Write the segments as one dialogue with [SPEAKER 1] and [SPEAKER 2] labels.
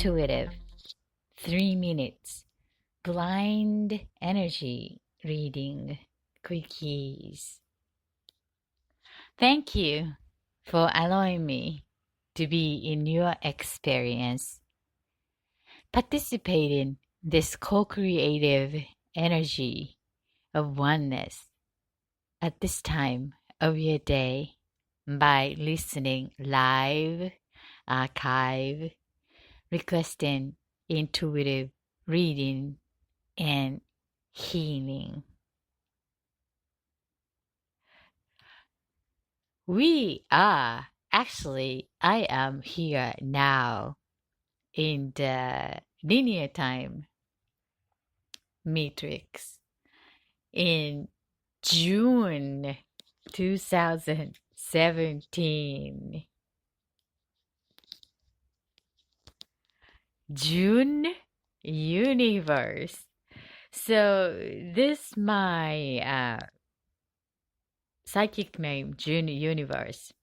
[SPEAKER 1] intuitive 3 minutes blind energy reading quickies. Thank you for allowing me to be in your experience. Participate in this co-creative energy of oneness at this time of your day by listening live, archive, requesting intuitive reading and healing. I am here now in the linear time matrix in June 2017. June universe. So this my psychic name, June universe.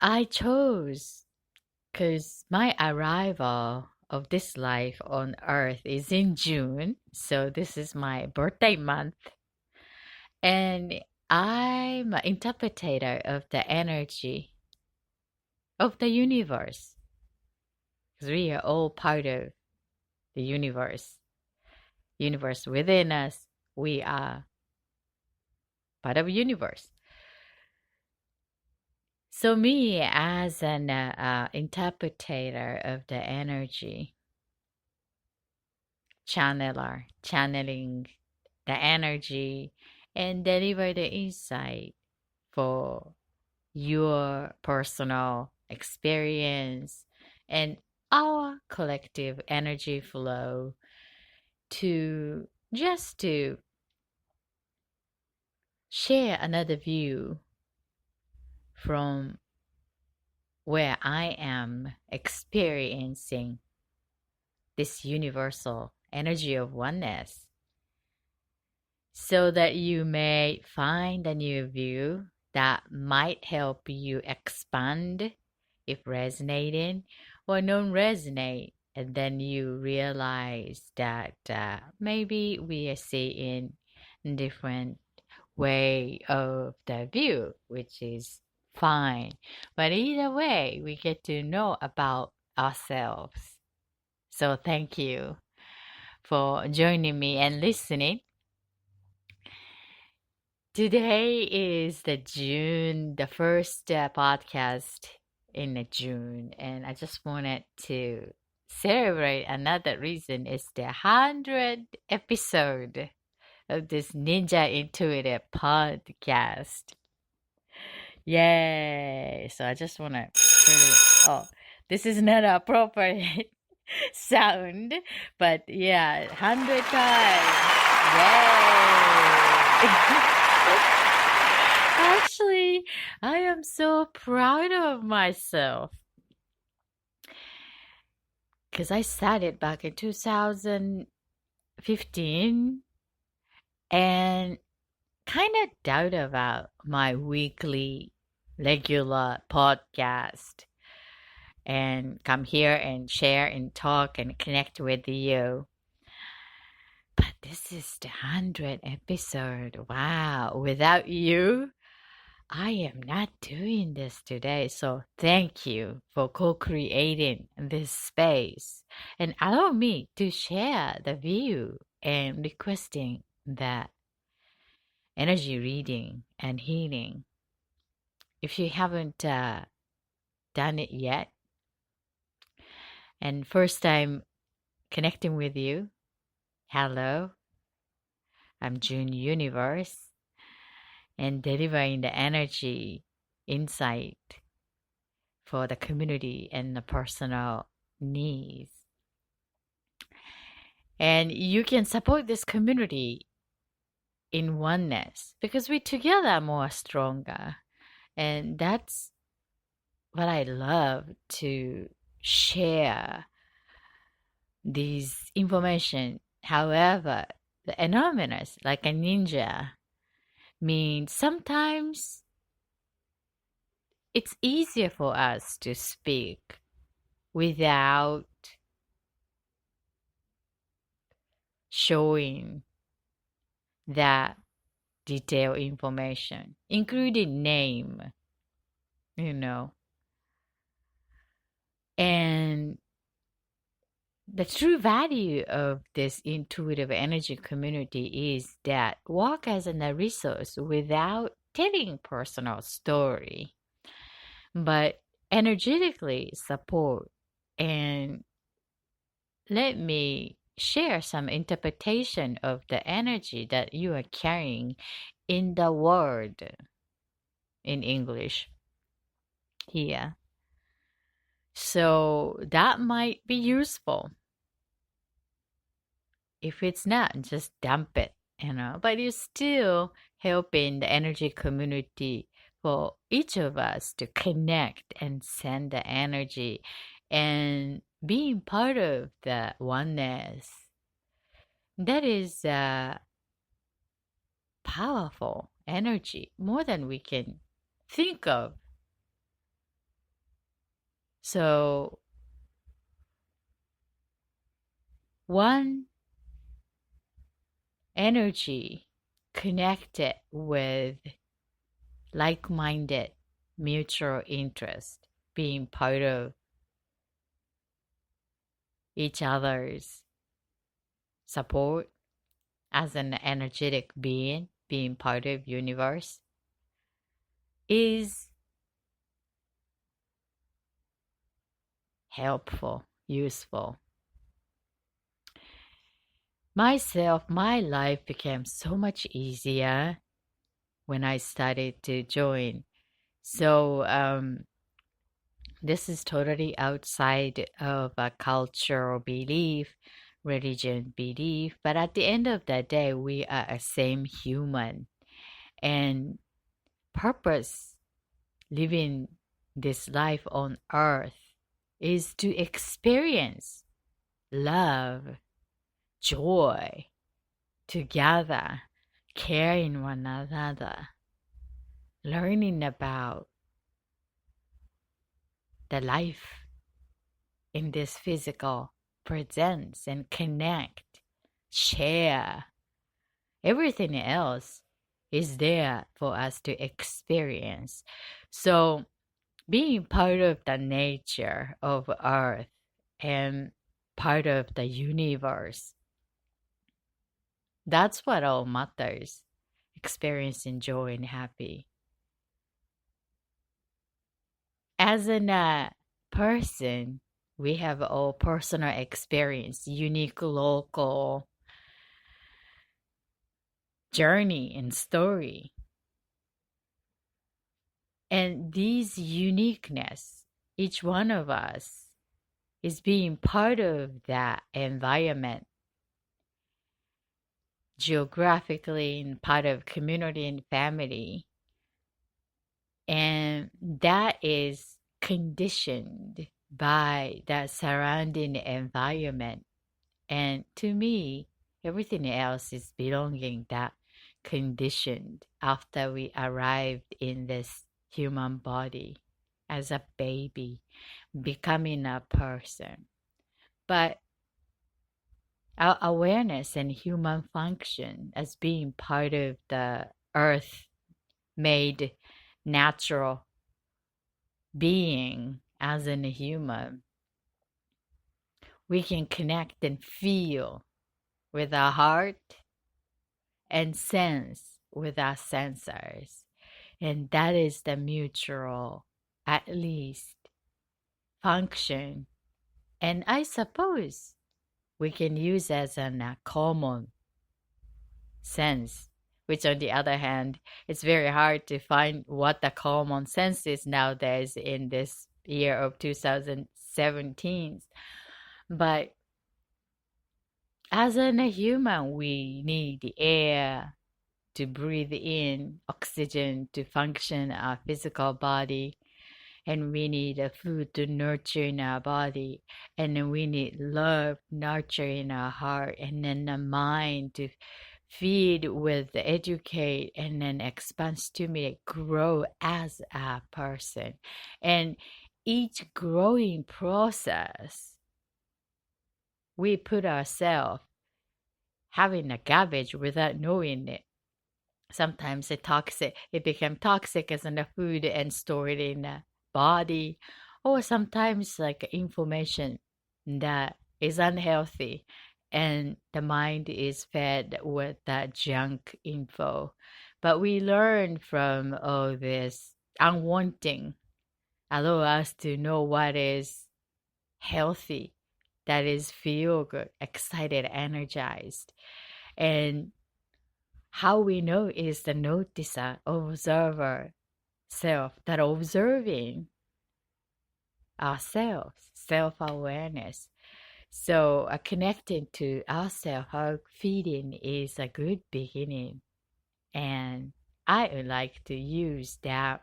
[SPEAKER 1] I chose because my arrival of this life on earth is in June, so this is my birthday month, and I'm an interpreter of the energy of the universe, because we are all part of the universe within us. We are part of the universe. So me as an interpreter of the energy, channeling the energy and deliver the insight for your personal experience and our collective energy flow to share another view from where I am experiencing this universal energy of oneness, so that you may find a new view that might help you expand if resonating or non-resonate. And then you realize that maybe we are seeing different way of the view, which is fine. But either way, we get to know about ourselves. So thank you for joining me and listening. Today is the first podcast in June, and I just wanted to celebrate another reason. It's the 100th episode of this Ninja Intuitive podcast. Yay! So I just want to this is not appropriate sound, but yeah, 100 times. Yay! Actually, I am so proud of myself because I started back in 2015 and kind of doubt about my weekly regular podcast and come here and share and talk and connect with you. But this is the 100th episode. Wow. Without you, I am not doing this today. So thank you for co-creating this space and allow me to share the view and requesting that energy reading and healing. If you haven't done it yet, and first time connecting with you, hello, I'm June Universe, and delivering the energy insight for the community and the personal needs. And you can support this community in oneness because we together are more stronger. And that's what I love to share these information. However, the anonymous, like a ninja, means sometimes it's easier for us to speak without showing that detailed information, including name, you know. And the true value of this intuitive energy community is that walk as a resource without telling personal story, but energetically support. And let me share some interpretation of the energy that you are carrying in the word in English here. So that might be useful. If it's not, just dump it, But you're still helping the energy community for each of us to connect and send the energy and being part of the oneness. That is powerful energy, more than we can think of. So, one energy connected with like minded mutual interest, being part of each other's support as an energetic being, being part of universe is helpful, useful. Myself, my life became so much easier when I started to join. So this is totally outside of a cultural belief, religion belief, but at the end of the day, we are a same human, and purpose living this life on earth is to experience love, joy together, caring one another, learning about the life in this physical presence and connect, share. Everything else is there for us to experience. So, being part of the nature of Earth and part of the universe, that's what all matters. Experiencing joy and happy. As a person, we have all personal experience, unique local journey and story. And these uniqueness, each one of us is being part of that environment geographically and part of community and family. And that is conditioned by the surrounding environment. And to me, everything else is belonging that conditioned after we arrived in this human body as a baby, becoming a person. But our awareness and human function as being part of the earth made natural being as in a human, we can connect and feel with our heart and sense with our sensors. And that is the mutual, at least, function. And I suppose we can use as a common sense, which on the other hand, it's very hard to find what the common sense is nowadays in this year of 2017. But as a human, we need the air to breathe in, oxygen to function our physical body, and we need a food to nurture in our body, and then we need love, nurture in our heart, and then the mind to feed with, educate, and then expand, stimulate, grow as a person. And each growing process, we put ourselves having a garbage without knowing it. Sometimes it becomes toxic as in the food and stored in the body, or sometimes like information that is unhealthy, and the mind is fed with that junk info. But we learn from all this unwanting, allow us to know what is healthy, that is feel good, excited, energized. And how we know is the noticer, observer, self, that observing ourselves, self-awareness. So connecting to ourselves, our feeding is a good beginning. And I would like to use that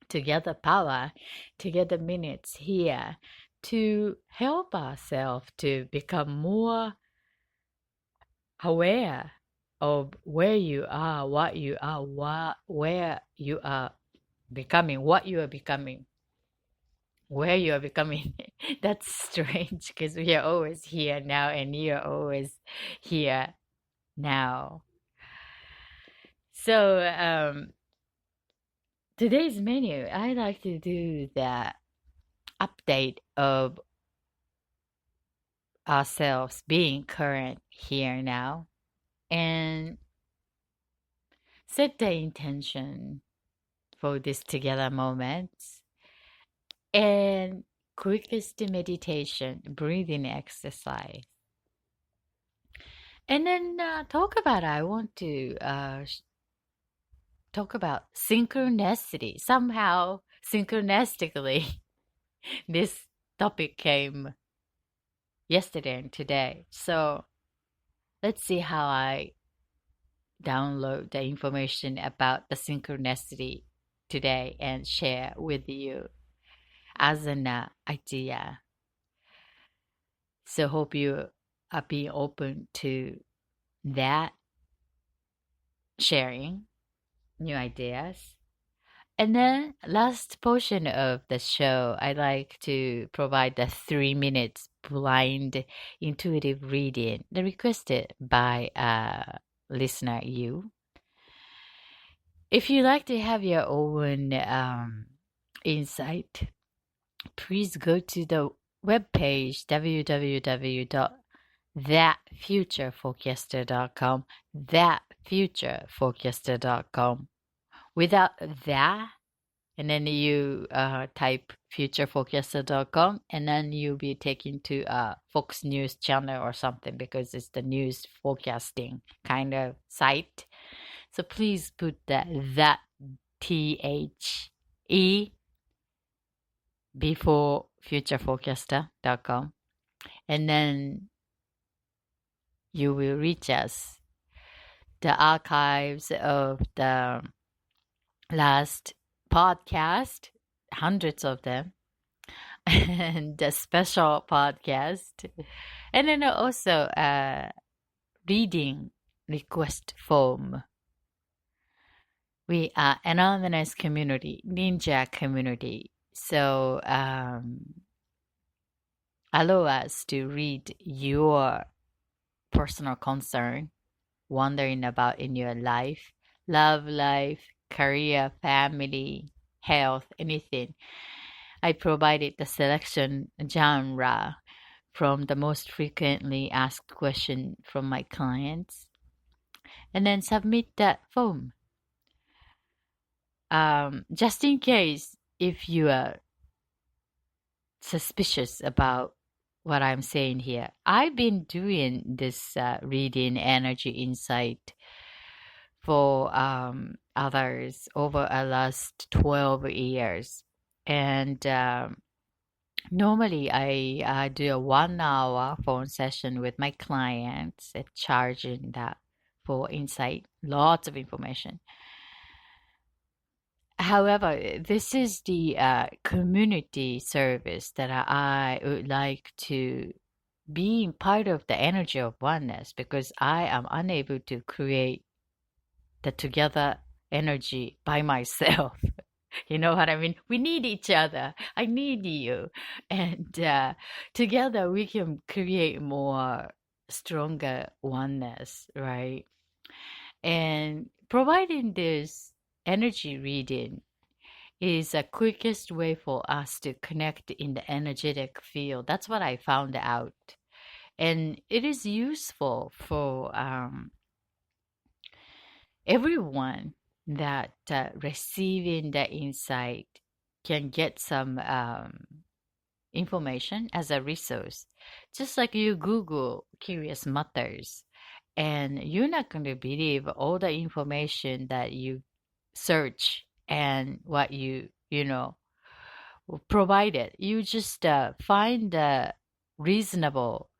[SPEAKER 1] together power, together minutes here to help ourselves to become more aware of where you are, what you are, where you are becoming, what you are becoming, where you are becoming. That's strange because we are always here now and you are always here now. So today's menu, I like to do the update of ourselves being current here now and set the intention for this together moments and quickest meditation, breathing exercise. And then I want to talk about synchronicity. Somehow, synchronistically, this topic came yesterday and today. So let's see how I download the information about the synchronicity today and share with you as an idea. So hope you are being open to that, sharing new ideas. And then last portion of the show, I like to provide the 3 minutes blind intuitive reading, the requested by listener you. If you like to have your own insight, please go to the webpage www.thatfutureforecaster.com, thatfutureforecaster.com. Without that, and then you type futureforecaster.com, and then you'll be taken to a Fox News channel or something because it's the news forecasting kind of site. So please put that THE before futureforecaster.com, and then you will reach us. The archives of the last podcast, hundreds of them, and the special podcast, and then also a reading request form. We are an oneness community, ninja community. So allow us to read your personal concern, wondering about in your life, love life, career, family, health, anything. I provided the selection genre from the most frequently asked question from my clients, and then submit that form. Just in case if you are suspicious about what I'm saying here, I've been doing this reading energy insight for others over the last 12 years. And normally I do a 1 hour phone session with my clients, charging that for insight, lots of information. However, this is the community service that I would like to be part of the energy of oneness, because I am unable to create the together energy by myself. You know what I mean? We need each other. I need you. And together we can create more stronger oneness, right? And providing this energy reading is the quickest way for us to connect in the energetic field. That's what I found out. And it is useful for everyone that receiving the insight can get some information as a resource. Just like you Google Curious Matters, and you're not going to believe all the information that you search and what you know, provided. You just find the reasonable,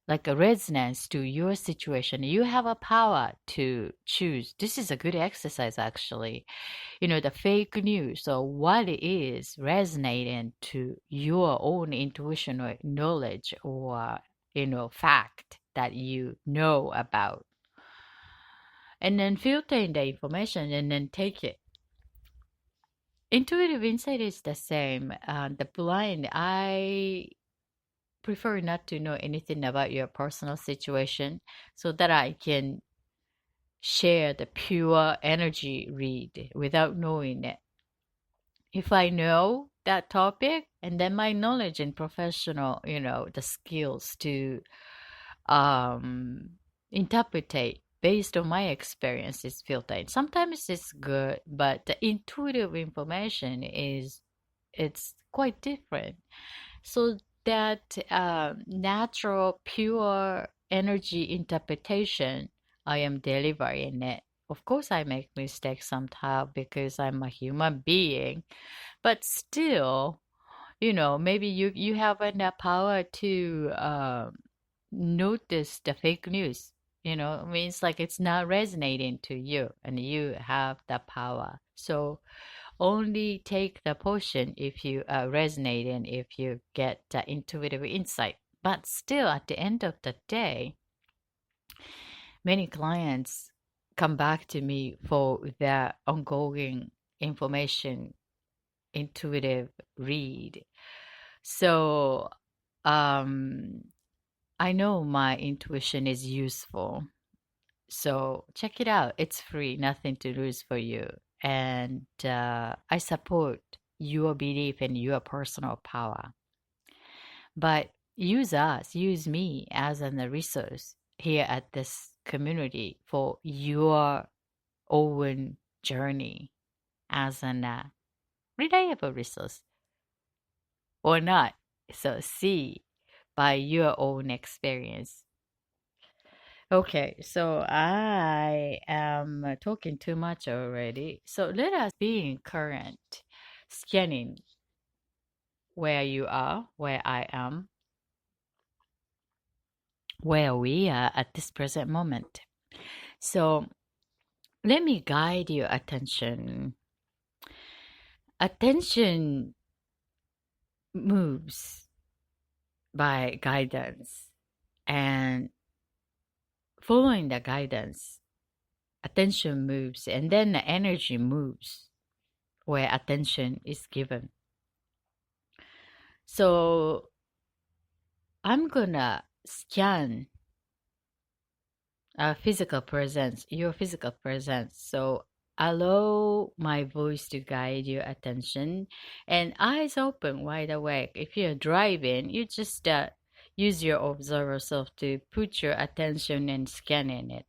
[SPEAKER 1] like a resonance to your situation. You have a power to choose. This is a good exercise, actually. You know, the fake news or what it is resonating to your own intuition or knowledge or, fact that you know about. And then filtering the information and then take it. Intuitive insight is the same. The blind, I prefer not to know anything about your personal situation so that I can share the pure energy read without knowing it. If I know that topic and then my knowledge and professional, the skills to um interpretate based on my experience is filtered. Sometimes it's good, but the intuitive information is it's quite different. So that natural, pure energy interpretation, I am delivering it. Of course, I make mistakes sometimes because I'm a human being, but still, maybe you have enough power to notice the fake news. It means like it's not resonating to you, and you have the power. So only take the portion if you resonate and if you get the intuitive insight. But still, at the end of the day, many clients come back to me for their ongoing information intuitive read. So um, I know my intuition is useful. So check it out. It's free, nothing to lose for you. And I support your belief in your personal power. But use us, use me as a resource here at this community for your own journey as an reliable resource or not. So see by your own experience. Okay, so I am talking too much already. So let us be in current, scanning where you are, where I am, where we are at this present moment. So let me guide your attention. Attention moves by guidance, and following the guidance, attention moves, and then the energy moves where attention is given. So I'm gonna scan physical presence, your physical presence. So allow my voice to guide your attention and eyes open, wide awake. If you're driving, you just use your observer self to put your attention and scanning it.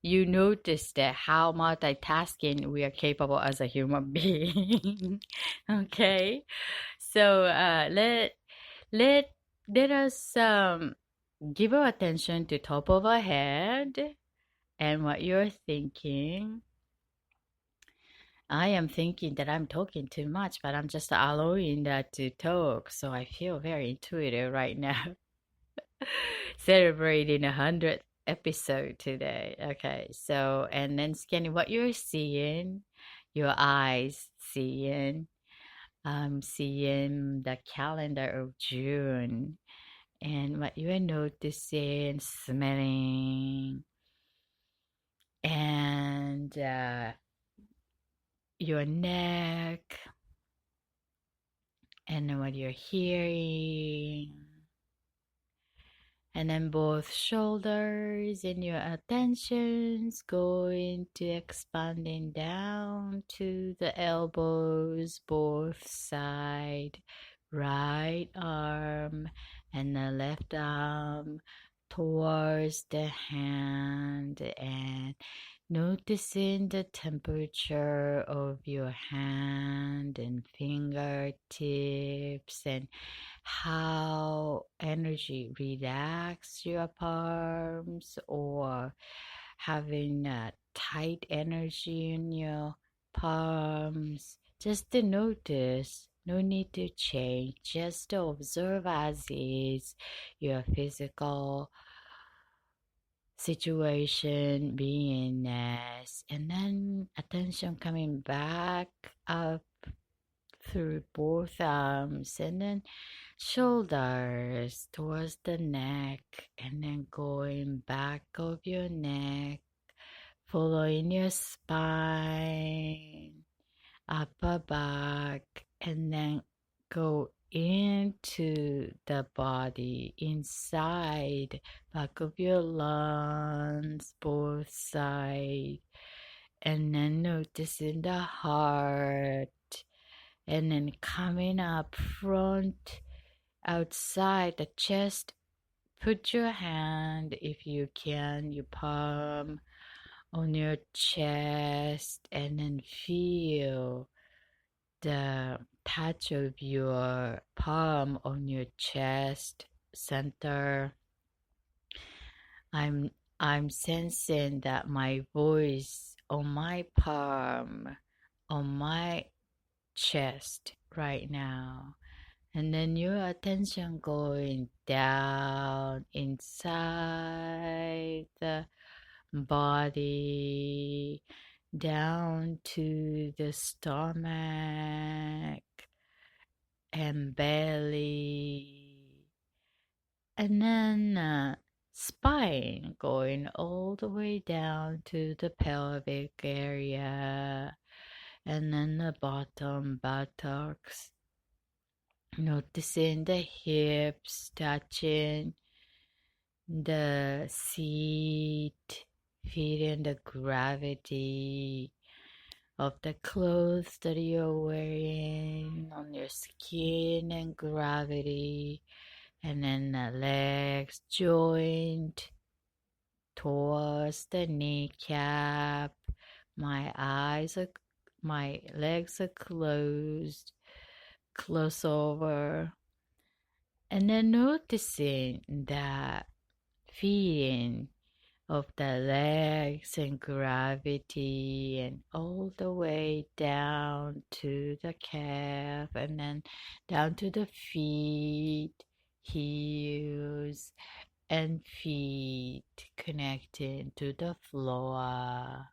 [SPEAKER 1] You notice that how multitasking we are capable as a human being. Okay, so let let us give our attention to top of our head and what you're thinking. I am thinking that I'm talking too much, but I'm just allowing that to talk. So I feel very intuitive right now. Celebrating 100th episode today. Okay, so and then scanning what you're seeing, your eyes seeing. I'm seeing the calendar of June and what you are noticing, smelling, and your neck, and then what you're hearing, and then both shoulders, and your attention's going to expanding down to the elbows, both side, right arm and the left arm towards the hand, and noticing the temperature of your hand and fingertips, and how energy relax your palms, or having a tight energy in your palms. Just to notice, no need to change, just to observe as is your physical situation, beingness, and then attention coming back up through both arms, and then shoulders towards the neck, and then going back of your neck, following your spine, upper back, and then go into the body, inside, back of your lungs, both sides, and then noticing the heart, and then coming up front, outside the chest. Put your hand, if you can, your palm on your chest, and then feel the touch of your palm on your chest center. I'm sensing that my voice on my palm, on my chest right now. And then your attention going down inside the body, down to the stomach and belly, and then spine going all the way down to the pelvic area, and then the bottom buttocks. Noticing the hips touching the seat, feeling the gravity of the clothes that you're wearing on your skin, and gravity, and then the legs joint towards the kneecap. My legs are closed, close over, and then noticing that feeling of the legs and gravity, and all the way down to the calf, and then down to the feet, heels and feet connecting to the floor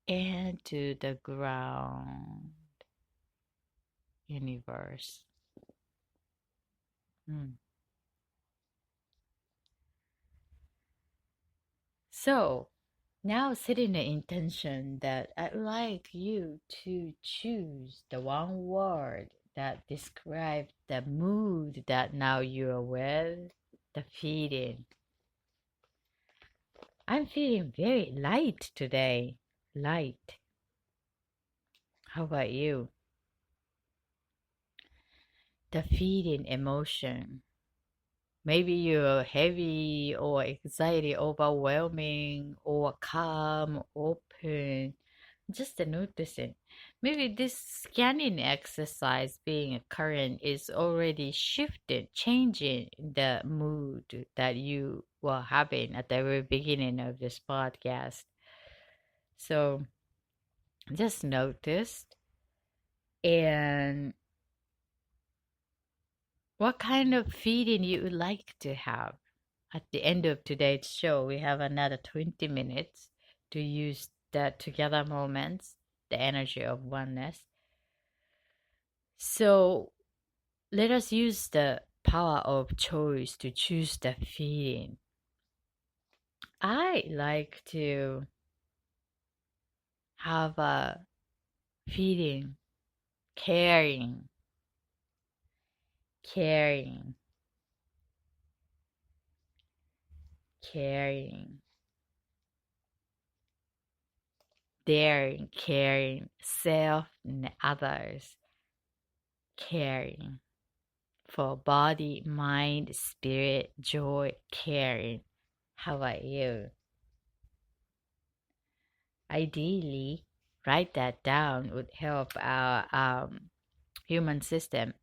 [SPEAKER 1] and to the ground universe. So now setting the intention that I'd like you to choose the one word that describes the mood that now you're with, the feeling. I'm feeling very light today. Light. How about you? The feeling, emotion. Maybe you're heavy or excited, overwhelming, or calm, open. Just noticing. Maybe this scanning exercise being current is already shifting, changing the mood that you were having at the very beginning of this podcast. So just notice, and what kind of feeling you would like to have. At the end of today's show, we have another 20 minutes to use the together moments, the energy of oneness. So let us use the power of choice to choose the feeling. I like to have a feeding, caring, caring, caring, daring, caring, self and others, caring for body, mind, spirit, joy, caring. How about you? Ideally, write that down would help our human system.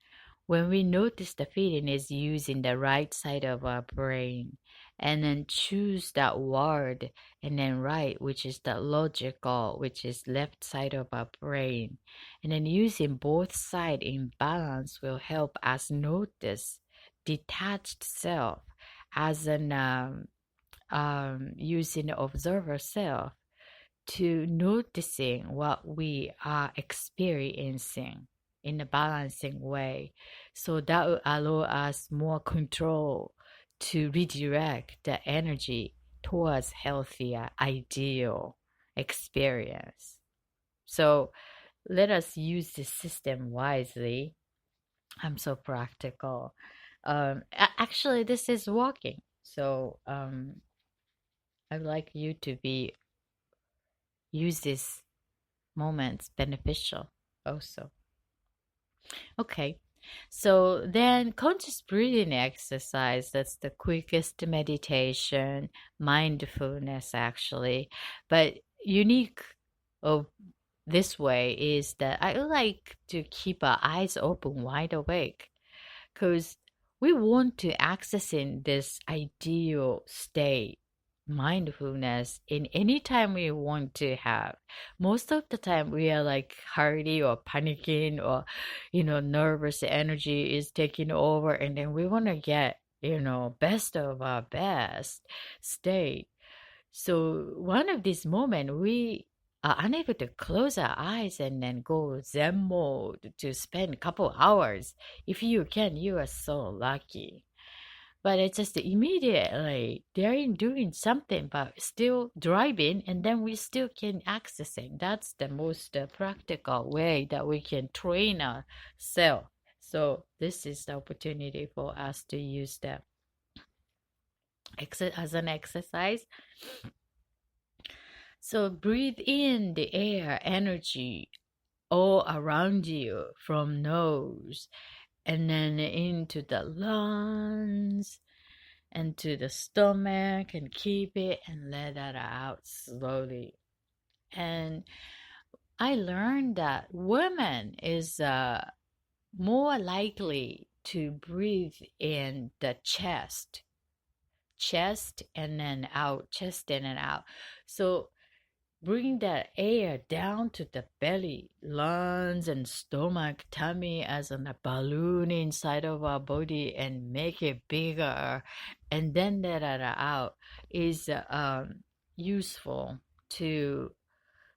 [SPEAKER 1] When we notice the feeling is using the right side of our brain, and then choose that word, and then right, which is the logical, which is left side of our brain, and then using both side in balance will help us notice detached self as an using the observer self to noticing what we are experiencing in a balancing way. So that will allow us more control to redirect the energy towards healthier, ideal experience. So let us use this system wisely. I'm so practical. Actually, this is working. So I'd like you to be use this moments beneficial also. Okay. So then conscious breathing exercise, that's the quickest meditation, mindfulness actually. But unique of this way is that I like to keep our eyes open, wide awake, because we want to access in this ideal state mindfulness in any time we want to have. Most of the time we are like hurry or panicking, or nervous energy is taking over, and then we want to get best of our best state. So one of these moments, we are unable to close our eyes and then go Zen mode to spend a couple hours. If you can, you are so lucky. But it's just immediately they're in doing something, but still driving, and then we still can accessing. That's the most practical way that we can train ourselves. So this is the opportunity for us to use that as an exercise. So breathe in the air energy all around you from nose, and then into the lungs and to the stomach, and keep it and let that out slowly. And I learned that women is more likely to breathe in the chest and then out, chest in and out. So bring that air down to the belly, lungs and stomach, tummy as in a balloon inside of our body, and make it bigger, and then let it out is useful to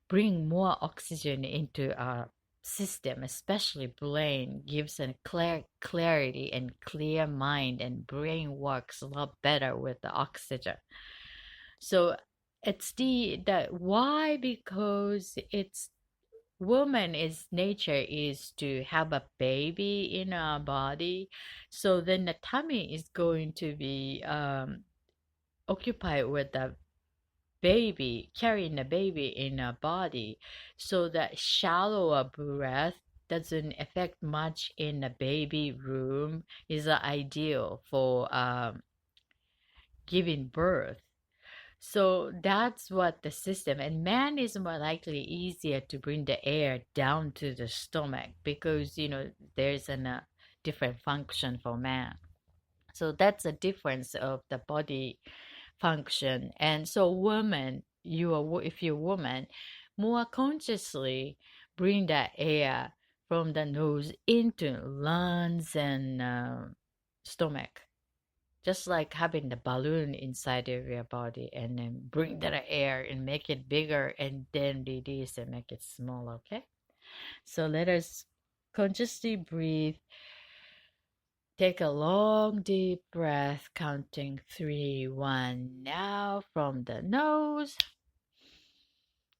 [SPEAKER 1] bring more oxygen into our system, especially brain, gives a clarity and clear mind, and brain works a lot better with the oxygen. So it's that why, because it's woman is nature is to have a baby in our body, so then the tummy is going to be occupied with the baby, carrying the baby in our body, so that shallower breath doesn't affect much in the baby room is ideal for giving birth. So that's what the system, and man is more likely easier to bring the air down to the stomach, because there's a different function for man. So that's a difference of the body function. And so woman, if you're woman, more consciously bring that air from the nose into lungs and stomach, just like having the balloon inside of your body, and then bring that air and make it bigger, and then release and make it small. Okay, so let us consciously breathe. Take a long deep breath, counting 3, 1 now from the nose,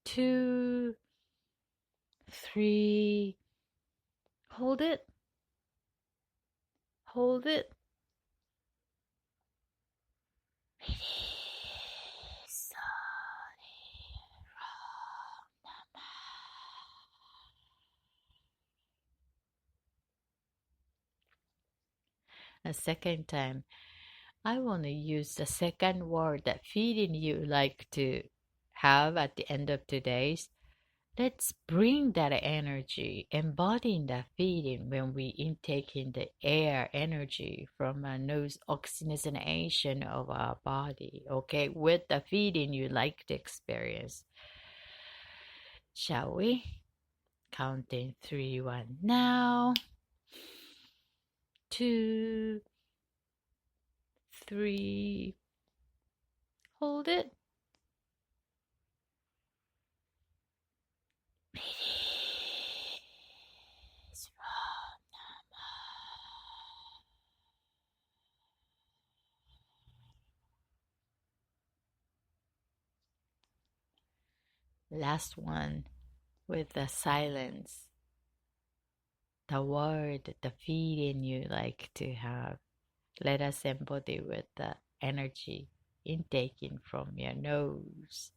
[SPEAKER 1] 2, 3. Hold it. Hold it. Release. A second time, I want to use the second word that feeding you like to have at the end of today's. Let's bring that energy, embodying that feeding when we intake in the air energy from our nose, oxygenation of our body, okay, with the feeding you like to experience. Shall we? Counting 3, 1 now. 2, 3. Hold it. Release. Last one with the silence. The word, the feeling you like to have. Let us embody with the energy intaking from your nose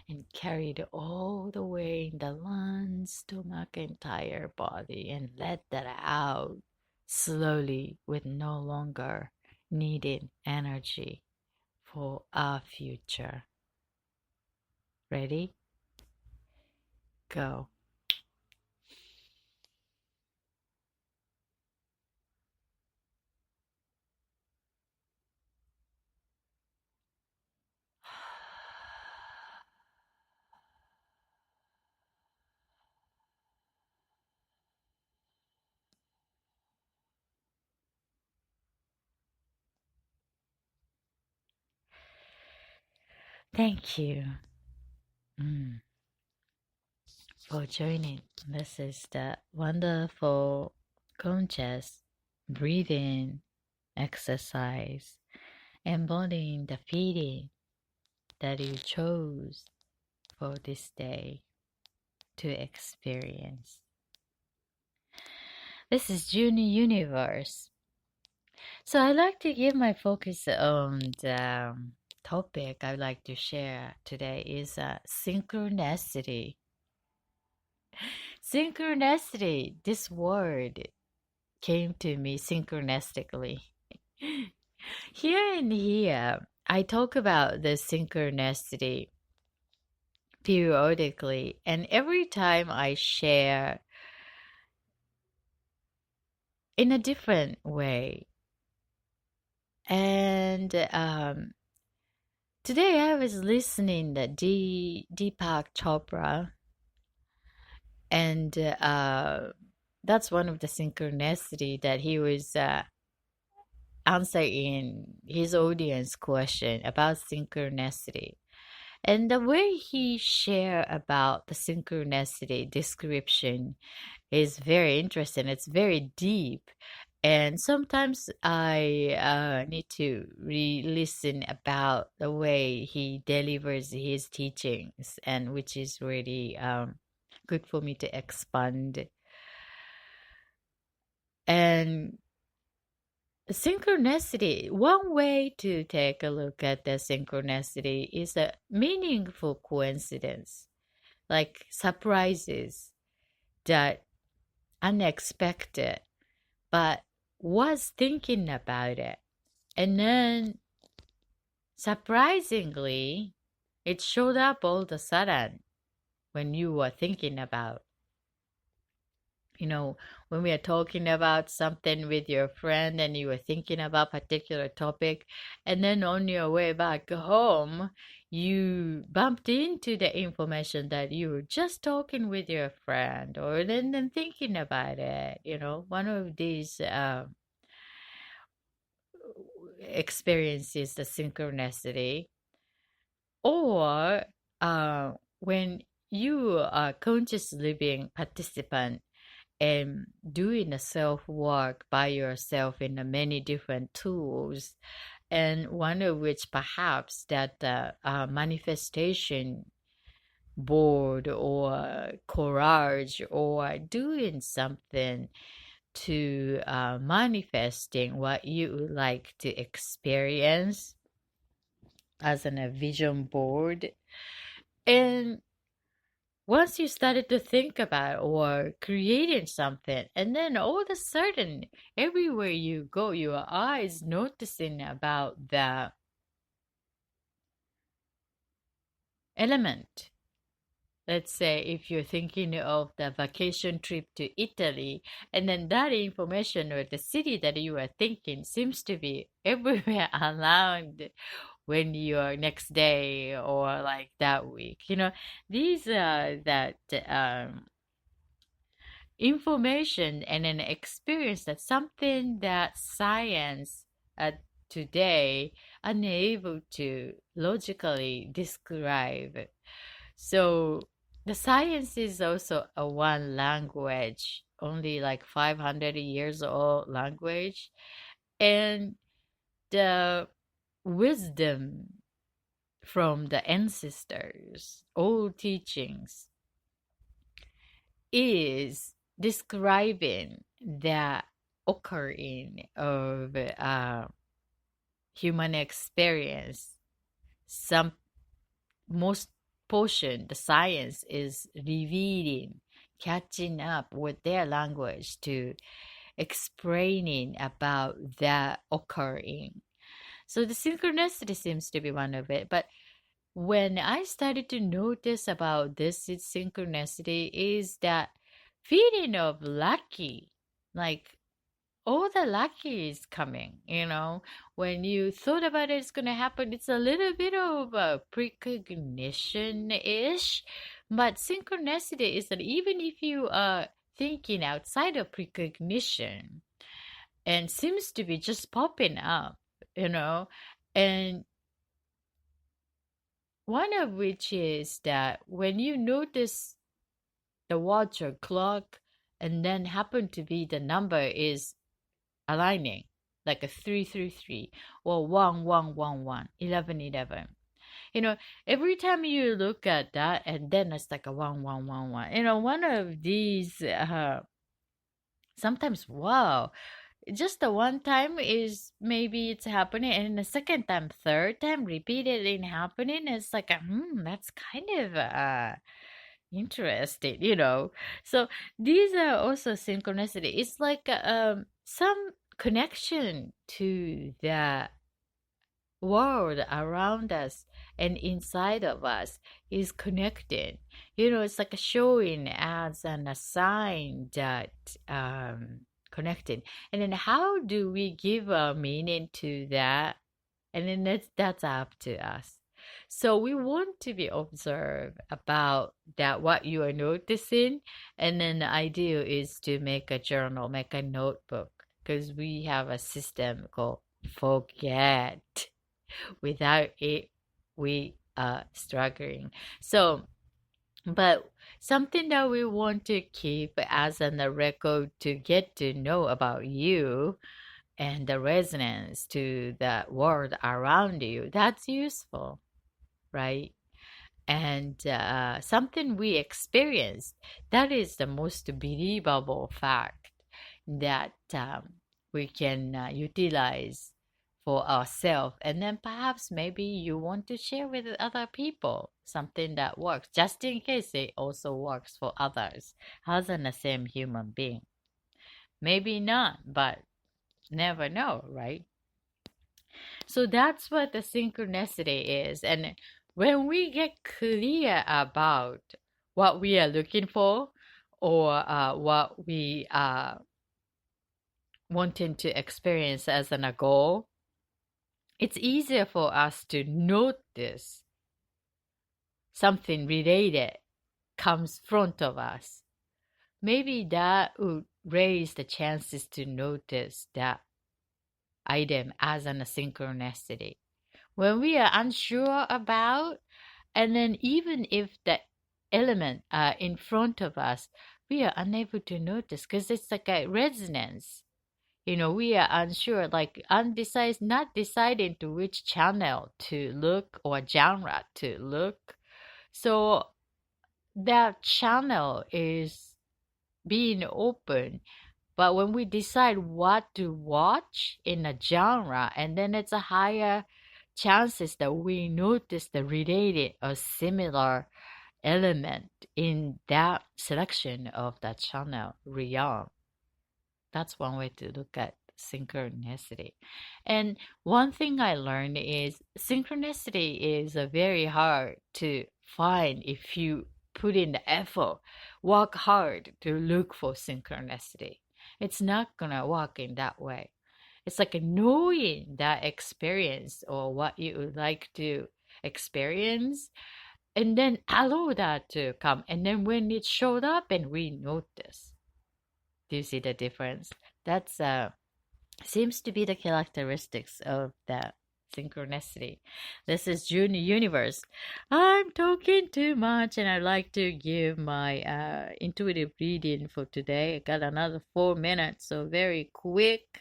[SPEAKER 1] and carry it all the way in the lungs, stomach, entire body, and let that out slowly with no longer needed energy for our future. Ready? Go. Thank you for joining. This is the wonderful conscious breathing exercise, embodying the feeling that you chose for this day to experience. This is Juni Universe. So I like to give my focus on the topic I'd like to share today is synchronicity. Synchronicity, this word came to me synchronistically. Here and here, I talk about the synchronicity periodically, and every time I share in a different way. And today I was listening to Deepak Chopra, and that's one of the synchronicity that he was answering his audience question about synchronicity. And the way he shared about the synchronicity description is very interesting. It's very deep. And sometimes I need to re-listen about the way he delivers his teachings, and which is really good for me to expand. And synchronicity, one way to take a look at the synchronicity is a meaningful coincidence, like surprises that unexpected, but was thinking about it. And then surprisingly, it showed up all of a sudden when you were thinking about. When we are talking about something with your friend and you were thinking about a particular topic, and then on your way back home, you bumped into the information that you were just talking with your friend, or then thinking about it. One of these experiences, the synchronicity, or when you are conscious living participant and doing the self work by yourself in the many different tools, and one of which perhaps that manifestation board or courage or doing something to manifesting what you would like to experience as a vision board. And once you started to think about or creating something, and then all of a sudden, everywhere you go, your eyes noticing about the element. Let's say if you're thinking of the vacation trip to Italy, and then that information or the city that you are thinking seems to be everywhere around when you're next day or like that week. These are that information and an experience that's something that science today unable to logically describe. So the science is also a one language, only like 500 years old language, and the wisdom from the ancestors, old teachings, is describing the occurring of human experience. Some most portion, the science is revealing, catching up with their language to explaining about the occurring. So the synchronicity seems to be one of it. But when I started to notice about this synchronicity is that feeling of lucky, like all the lucky is coming, when you thought about it's going to happen, it's a little bit of a precognition-ish, but synchronicity is that even if you are thinking outside of precognition and seems to be just popping up, and one of which is that when you notice the watch or clock and then happen to be the number is aligning, like a 333 or 1111, 1111. Every time you look at that, and then it's like a 1111. One of these, sometimes, wow, just the one time is maybe it's happening, and the second time, third time, repeatedly happening, it's like, that's kind of interesting. So these are also synchronicity. It's like some connection to the world around us and inside of us is connected. It's like a showing as a sign that connected. And then how do we give a meaning to that? And then that's up to us. So we want to be observed about that what you are noticing, and then the idea is to make a journal, make a notebook, because we have a system called forget. Without it, we are struggling. So, but something that we want to keep as a record to get to know about you and the resonance to the world around you, that's useful, right? And something we experienced, that is the most believable fact that we can utilize for ourselves. And then perhaps maybe you want to share with other people something that works, just in case it also works for others, as in the same human being. Maybe not, but never know, right? So that's what the synchronicity is. And when we get clear about what we are looking for, or what we are wanting to experience as a goal, it's easier for us to notice something related comes front of us. Maybe that would raise the chances to notice that item as a synchronicity. When we are unsure about, and then even if the element are in front of us, we are unable to notice because it's like a resonance. We are unsure, like undecided, not deciding to which channel to look or genre to look. So that channel is being open. But when we decide what to watch in a genre, and then it's a higher chances that we notice the related or similar element in that selection of that channel realm. That's one way to look at synchronicity. And one thing I learned is synchronicity is very hard to find if you put in the effort, work hard to look for synchronicity. It's not gonna work in that way. It's like knowing that experience or what you would like to experience and then allow that to come. And then when it showed up and we notice, do you see the difference? That's seems to be the characteristics of that synchronicity. This is June Universe. I'm talking too much, and I'd like to give my intuitive reading for today. I got another 4 minutes, so very quick.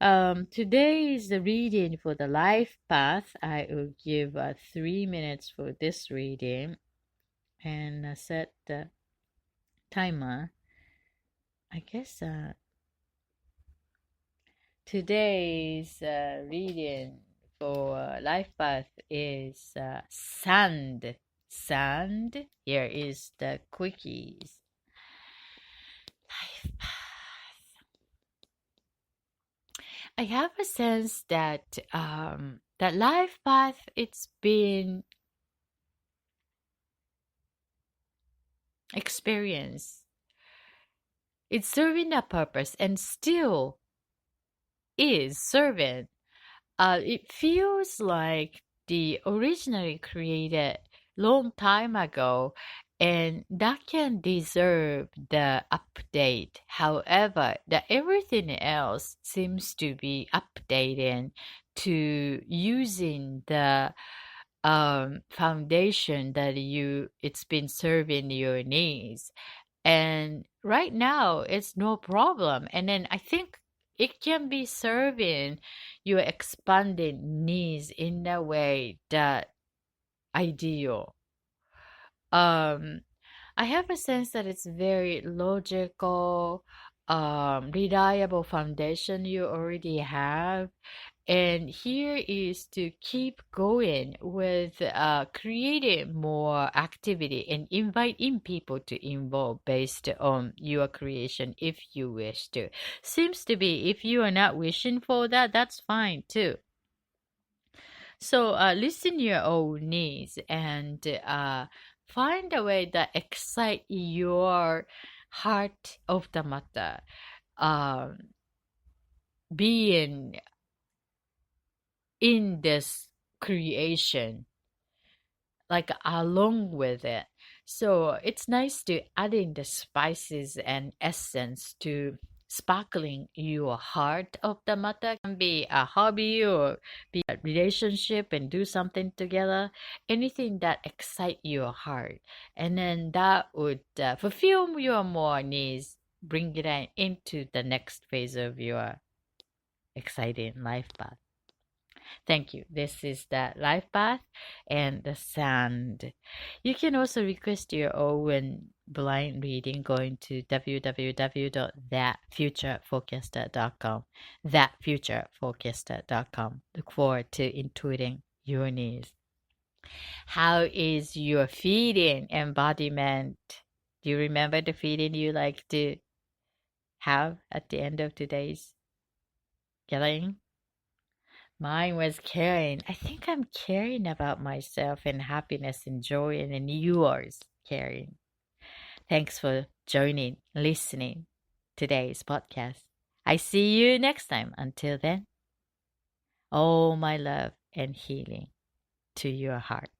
[SPEAKER 1] Today is the reading for the life path. I will give 3 minutes for this reading and set the timer. I guess today's reading for life path is sand. Sand. Here is the quickies. Life path. I have a sense that that life path it's been experienced. It's serving a purpose and still is serving. It feels like the originally created long time ago, and that can deserve the update. However, that everything else seems to be updating to using the foundation that it's been serving your needs. And right now, it's no problem. And then I think it can be serving your expanding needs in a way that ideal. Um, I have a sense that it's very logical, reliable foundation you already have. And here is to keep going with creating more activity and inviting people to involve based on your creation if you wish to. Seems to be if you are not wishing for that, that's fine too. So listen your own needs and find a way that excite your heart of the matter. Um, being in this creation like along with it. So it's nice to add in the spices and essence to sparkling your heart of the matter. Can be a hobby or be a relationship and do something together. Anything that excite your heart, and then that would fulfill your more needs. Bring it into the next phase of your exciting life path. Thank you. This is the life path and the sand. You can also request your own blind reading going to www.thatfutureforecaster.com. Thatfutureforecaster.com. Look forward to intuiting your needs. How is your feeding embodiment? Do you remember the feeling you like to have at the end of today's gathering? Mine was caring. I think I'm caring about myself and happiness and joy, and then yours caring. Thanks for joining, listening today's podcast. I see you next time. Until then, all my love and healing to your heart.